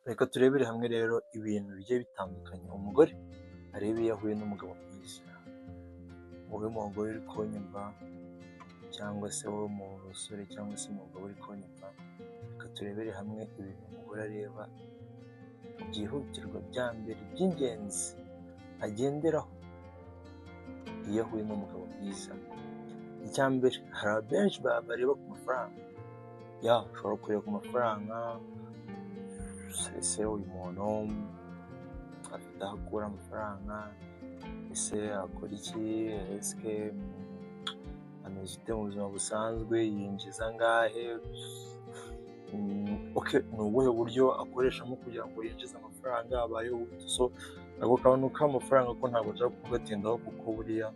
Reka turebere hamwe rero ibintu bigiye bitandukanye umugore areba iyo ahuye n'umugabo mwiza. Wowe mugore uri kunyumva cyangwa se wowe musore cyangwa se umugabo uri kunyumva, reka turebere hamwe ibintu umugore areba byihutirwa bya mbere by'ingenzi agenderaho iyo ahuye n'umugabo mwiza. Icya mbere, hari abenshi bareba ku mafaranga. Ushobora kureba ku mafaranga, ese uyu muntu afite aho akura amafaranga, ese akora iki, ese ameze ute mu buzima busanzwe, yinjiza angahe, ni ubuhe buryo akoreshamo kugira ngo yinjize amafaranga, abayeho gute. So ako kantu k'amafaranga ko ntabwo nshaka kugatindaho kuko buriya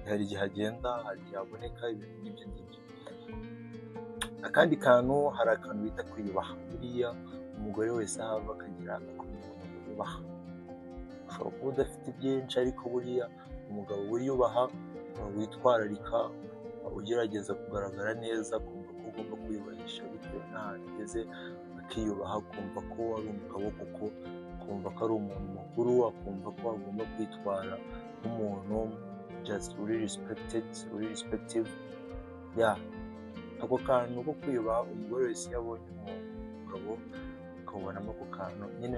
hari igihe agenda, hari igihe aboneka, ibintu nk'ibyo ngibyo. Akandi kantu, hari akantu bita kwiyubaha. Buriya umugore wese aho ava akagira umuntu yubaha. Ushobora kuba udafite byinshi ariko buriya umugabo wiyubaha, witwararika, ugerageza kugaragara neza, kumva ko ugomba kwiyubahisha bitewe n'ahantu ugeze, akiyubaha, kumva ko ari umugabo kuko, kumva ko ari umuntu mukuru, akumva ko agomba kwitwara nk'umuntu just uri respective. Ako kantu ko kwiyubaha, umugore wese iyo abonye umugabo akabonamo ako kantu, nyine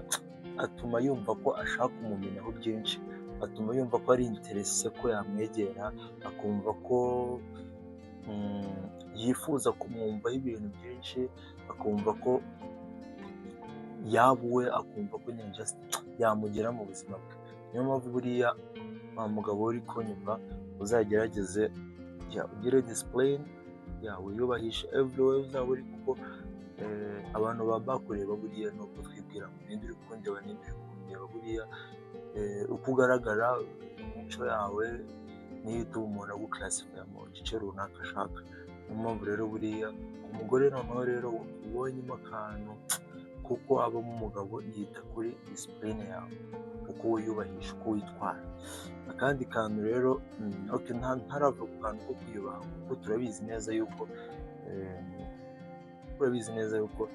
atuma yumva ko ashaka kumumenyaho byinshi, atuma yumva ko ari interese ko yamwegera, akumva ko yifuza kumwumvaho ibintu byinshi, akumva ko yabuwe, akumva ko nyine just yamugera mu buzima bwe. Niyo mpamvu buriya wa mugabo uri kunyumva, uzagerageze ugire discipline, wiyubahishe everywhere uzaba uri, kuko abantu baba bakureba buriya nuko twibwira ngo ninde uri kundeba, ninde uri kundeba. Buriya uko ugaragara, imico yawe niyo ituma umuntu aguclassify mu gice runaka ashaka. Niyo mpamvu rero buriya umugore noneho rero ubonyemo akantu kuko abamo umugabo, yita kuri discipline yawe, uko wiyubahisha, uko witwara. Akandi kantu rero, ntarava ku kantu ko kwiyubaha, kuko turabizi neza yuko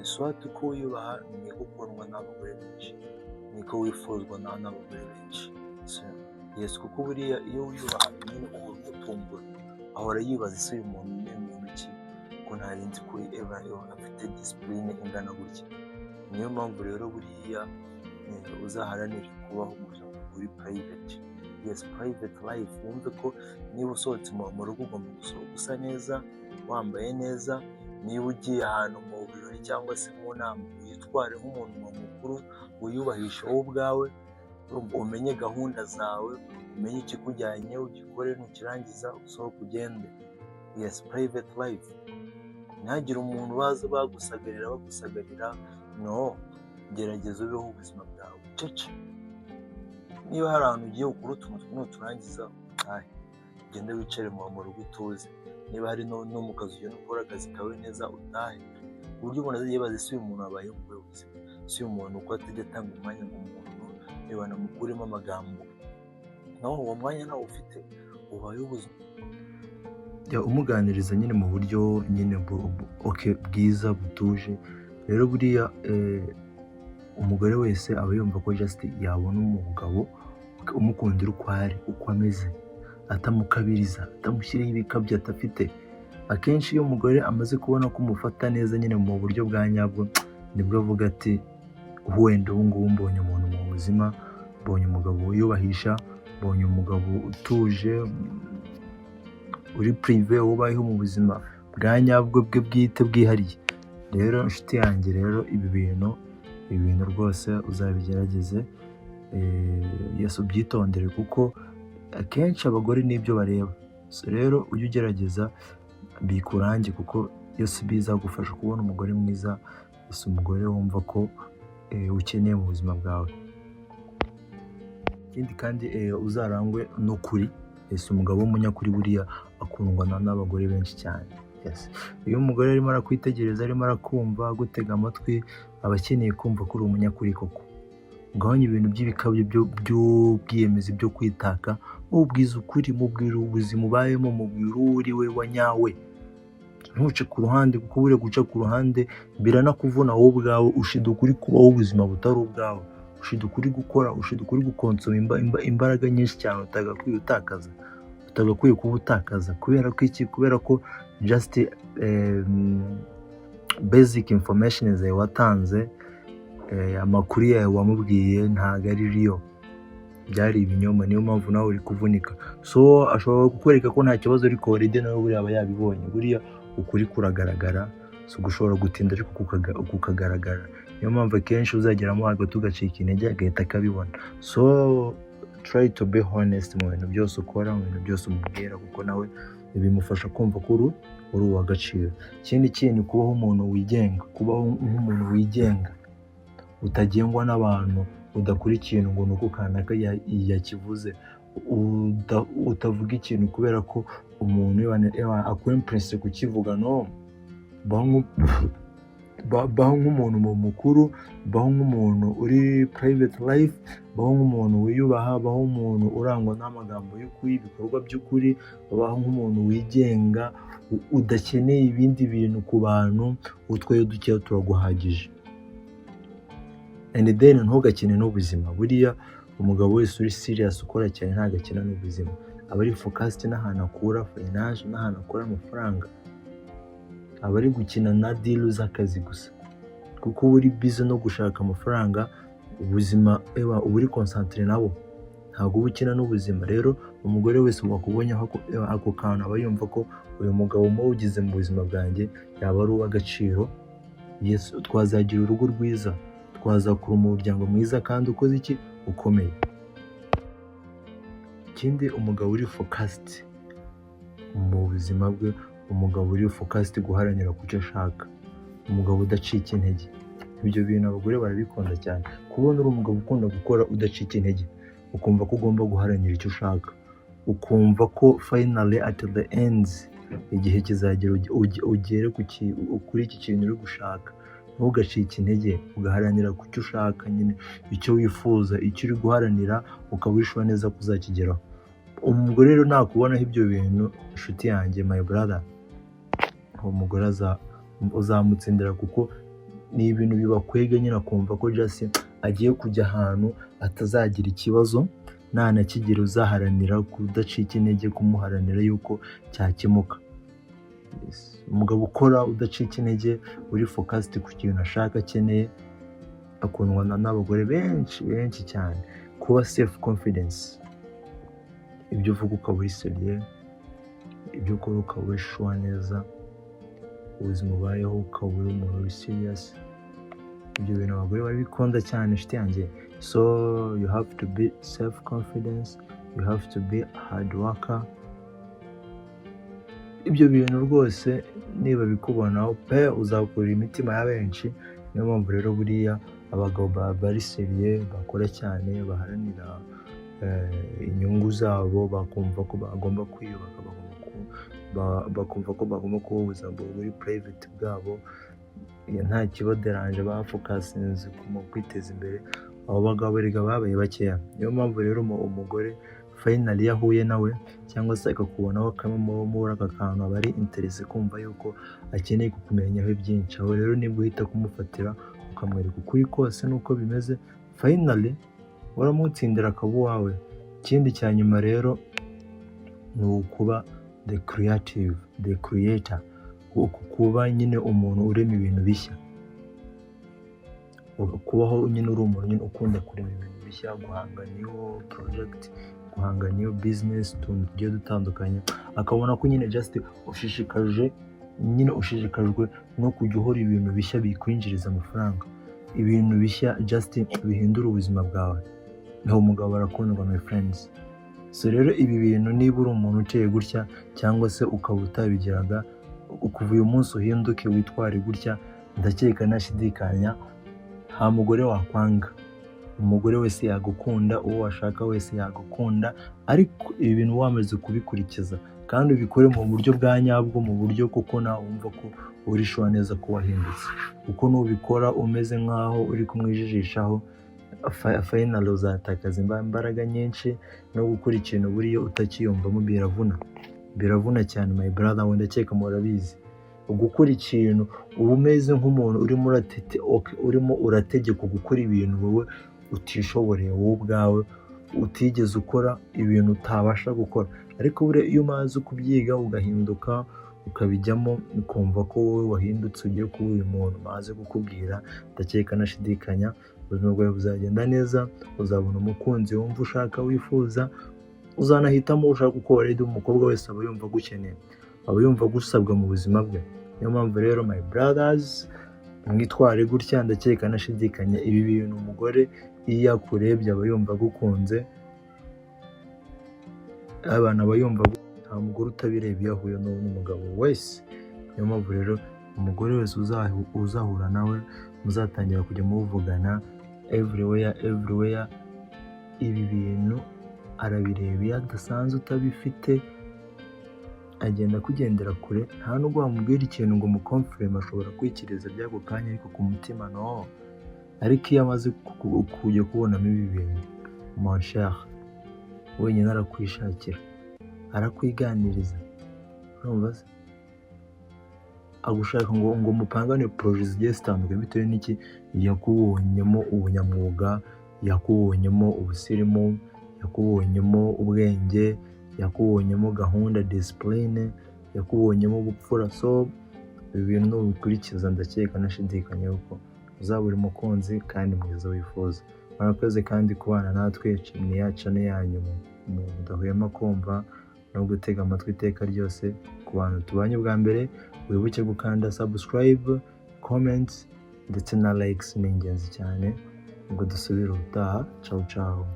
swat uko wiyubaha niko ukundwa n'abagore benshi, niko wifuzwa n'abagore benshi. Kuko buriya iyo wiyubaha nyine uhora umutumbura, ahora yibaza ese uyu muntu ni muntu ki, ko ntarinzi kuri afite discipline ingana gutya. Niyo mpamvu rero buriya uzaharanire kubaho muri private. Private life, wumve ko niba usohotse mu rugo ugomba gusohoka usa neza, wambaye neza. Niba ugiye ahantu mu birori cyangwa se mu nama, witware nk'umuntu mukuru, wiyubahisha wowe ubwawe, umenye gahunda zawe, umenye ikikujyanye, ugikore, nukirangiza usohoke ugende. Private life. Ntihagire umuntu baza bagusagarira, no, gerageza ubeho ubuzima bwawe cece. Niba hari ahantu ugiye ukora utuntu, nuturangiza utahe, ugende wicare mu rugo utuze. Niba hari no mu kazi ugenda ukora akazi kawe neza, utahe. Ku buryo umuntu azajya yibaza ese uyu muntu abayeho mu buzima, ese uyu muntu uko atajya atanga umwanya ngo umuntu reba namukuremo amagambo, naho uwo mwanya nawe ufite, ubayeho ubuzima. Umuganiriza nyine mu buryo nyine bwiza, butuje. Rero buriya umugore wese aba yumva ko just yabona umugabo umukundira uko ari, uko ameze, atamukabiriza, atamushyiriho ibikabyo atafite. Akenshi iyo umugore amaze kubona ko umufata neza nyine mu buryo bwa nyabwo, nibwo avuga ati wenda ubu ngubu mbonye umuntu mu buzima, mbonye umugabo wiyubahisha, mbonye umugabo utuje, uri prive, ubayeho mu buzima bwa nyabwo bwe bwite bwihariye. Rero inshuti yanjye, rero ibi bintu rwose uzabigerageze, ubyitondere, kuko akenshi abagore n'ibyo bareba. Rero ujye ugerageza bikurange, kuko iyo si bizagufasha kubona umugore mwiza, umugore wumva ko ukeneye mu buzima bwawe. Ikindi kandi uzarangwe n'ukuri. Umugabo w'umunyakuri buriya akundwa n'abagore benshi cyane. Iyo umugore arimo arakwitegereza, arimo arakumva, agutega amatwi, aba akeneye kumva ko uri umunyakuri koko. Ugabanya ibintu by'ibikabyo by'ubwiyemezi byo kwitaka, mubwiza ukuri, mubwira ubuzima ubayemo, mubwira uwo uri we wa nyawe. ntuce ku ruhande, kuko buriya guca ku ruhande biranakuvuna wowe ubwawe. Ushiduka uri kubaho ubuzima butari ubwawe, ushiduka uri gukora, ushiduka uri gukonsoma imbaraga nyinshi cyane utagakwiye kuba utakaza. Kubera ko iki? Kubera ko just basic information zawe watanze, amakuru yawe wamubwiye ntago ari real, byari ibinyoma. Niyo mpamvu nawe uri kuvunika. So ashobora kukwereka ko nta kibazo, ariko already nawe buriya aba yabibonye. Buriya ukuri kuragaragara, so gushobora gutinda ariko kukagaragara. Niyo mpamvu akenshi uzageramo hagati ugacika intege agahita akabibona. So try to be honest mu bintu byose ukora, mu bintu byose umubwira, kuko nawe bimufasha kumva ko uri uw'agaciro. Ikindi kintu, kubaho umuntu wigenga, kubaho nk'umuntu wigenga utagengwa n'abantu, udakora ikintu ngo nuko kanaka yakivuze, utavuga ikintu kubera ko umuntu akwempresse kukivuga. No, baho nk'umuntu mukuru, baho nk'umuntu uri private life, baho nk'umuntu wiyubaha, baho umuntu urangwa n'amagambo y'ukuri, ibikorwa by'ukuri, baho nk'umuntu wigenga, udakeneye ibindi bintu ku bantu, utwaye dukeya turaguhagije. And then ntugakine n'ubuzima. Buriya umugabo wese uri serious ukora cyane ntago akina n'ubuzima, aba ari focused n'ahantu akura finance, n'ahantu akura amafaranga, aba ari gukina na deal z'akazi gusa, kuko uri busy no gushaka amafaranga. Ubuzima uri concentrate nabo, ntago ukina n'ubuzima. Rero umugore wese wakubonye ako kantu aba yumva ko uyu mugabo ugize mu buzima bwanjye yaba ari uw'agaciro. Yes, twazagira urugo rwiza, twazakura umuryango mwiza kandi ukoze iki, ukomeye. Ikindi, umugabo uri focused mu buzima bwe, umugabo uri focused guharanira ku cyo ashaka, umugabo udacika intege. Ibyo bintu abagore barabikunda cyane, kubona uri umugabo ukunda gukora udacika intege, ukumva ko ugomba guharanira icyo ushaka, ukumva ko finally at the end igihe kizagera ugere kuri iki kintu uri gushaka. Ntugacike intege, ugaharanira ku cyo ushaka, nyine icyo wifuza, icyo uri guharanira ukaba wishura neza kuzakigeraho. Umugore rero nakubonaho ibyo bintu, inshuti yanjye, my brother, umugore uzamutsindira, kuko ni ibintu bibakwega nyine, akumva ko just agiye kujya ahantu atazagira ikibazo, nta nakigera. Uzaharanira kudacika intege, kumuharanira yuko cyakemuka. Umugabo ukora udacika intege, uri focused ku kintu ashaka, akeneye, akundwa n'abagore benshi cyane. Kuba self confidence, ibyo uvuga ukaba uri serieux, ibyo ukora ukaba uri sure neza, ubuzima ubayeho ukaba uri umuntu uri serious. Ibyo bintu abagore barabikunda cyane, inshuti yanjye. So you have to be self confidence, you have to be hard worker. Ibyo bintu rwose niba bikubonaho pe, uzakura imitima ya benshi. Niyo mpamvu rero buriya abagabo bari serieux, bakora cyane, baharanira inyungu zabo, bakumva ko bagomba kwiyubaka, bakumva ko bagomba kuba ubuzima buri private bwabo, nta kibaderanje, bafocusinze ku kwiteza imbere. Abo bagabo rega babaye bakeya. Niyo mpamvu rero umugore finally yahuye nawe, cyangwa se akakubonaho akamubura aka kantu, aba ari interesse kumva yuko akeneye kukumenyaho byinshi. Aho rero nibwo uhita kumufatira, ukamwereka ukuri kose nuko bimeze, finally uramutsindira akaba uwawe. Ikindi cya nyuma rero ni ukuba the creator, kuba nyine umuntu urema ibintu bishya, kubaho nyine uri umuntu nyine ukunda kurema ibintu bishya, guhanga new project, guhanga new business, tuntu tugiye dutandukanye. Akabona ko nyine just ushishikajwe no kujya uhora ibintu bishya bikwinjiriza amafaranga, ibintu bishya just bihindura ubuzima bwawe. Naho umugabo arakundwa, my friends. So rero ibi bintu, niba uri umuntu uteye gutya, cyangwa se ukaba utabigeraga, kuva uyu munsi uhinduke witware gutya, ndakeka ntashidikanya nta mugore wakwanga. Umugore wese yagukunda, uwo washaka wese yagukunda, ariko ibi bintu wamaze kubikurikiza kandi ubikore mu buryo bwa nyabwo, mu buryo kuko nawe wumva ko uri sure neza ko wahindutse. Kuko nubikora umeze nkaho uri kumwijijishaho, finally uzatakaza imbaraga nyinshi, no gukora ikintu buriya utakiyumvamo biravuna cyane, my brother. Ndakeka murabizi, gukora ikintu uba umeze nk'umuntu urimo urategeka gukora ibintu wowe utishoboreye wowe ubwawe utigeze ukora ibintu utabasha gukora, ariko buriya iyo umaze kubyiga ugahinduka ukabijyamo ukumva ko wowe wahindutse ugiye kuba uyu muntu maze kukubwira, ndakeka nashidikanya ubuzima bwawe buzagenda neza, uzabona umukunzi wumva ushaka wifuza, uzanahitamo ushaka uko already umukobwa wese aba yumva agukeneye, aba yumva gusabwa mu buzima bwe. Niyo mpamvu rero my brothers mwitware gutya, ndakeka nashidikanya ibi bintu umugore iyo akurebye aba yumva agukunze, abana aba yumva nta mugore utabireba iyo ahuye n'umugabo wese. Niyo mpamvu rero umugore wese uzahura nawe muzatangira kujya muvugana everywhere, ibi bintu arabireba, iyo adasanze utabifite agenda kugendera kure, nta nubwo wamubwira ikintu ngo mukomfireme, ashobora kwikiriza by'ako kanya ariko ku mutima no. Ariko iyo amaze kujya kubonamo ibi bintu mon cher, wenyine arakwishakira, arakwiganiriza, urumva se, agushaka ngo mupangane projet zigiye zitandukanye bitewe n'iki yakubonyemo ubunyamwuga, yakubonyemo ubusirimu, yakubonyemo ubwenge, yakubonyemo gahunda, discipline, yakubonyemo ubupfura. So ibi bintu nubikurikiza ndakeka nashidikanya yuko uzabura umukunzi kandi mwiza wifuza. Murakoze kandi kubana natwe ni ya channel yanyu mudahwema kumva no gutega amatwi iteka ryose. Ku bantu tubanye bwa mbere wibuke gukanda subscribe, comments ndetse na likes, ni ingenzi cyane. Ubwo dusubira ubutaha, ciao ciao.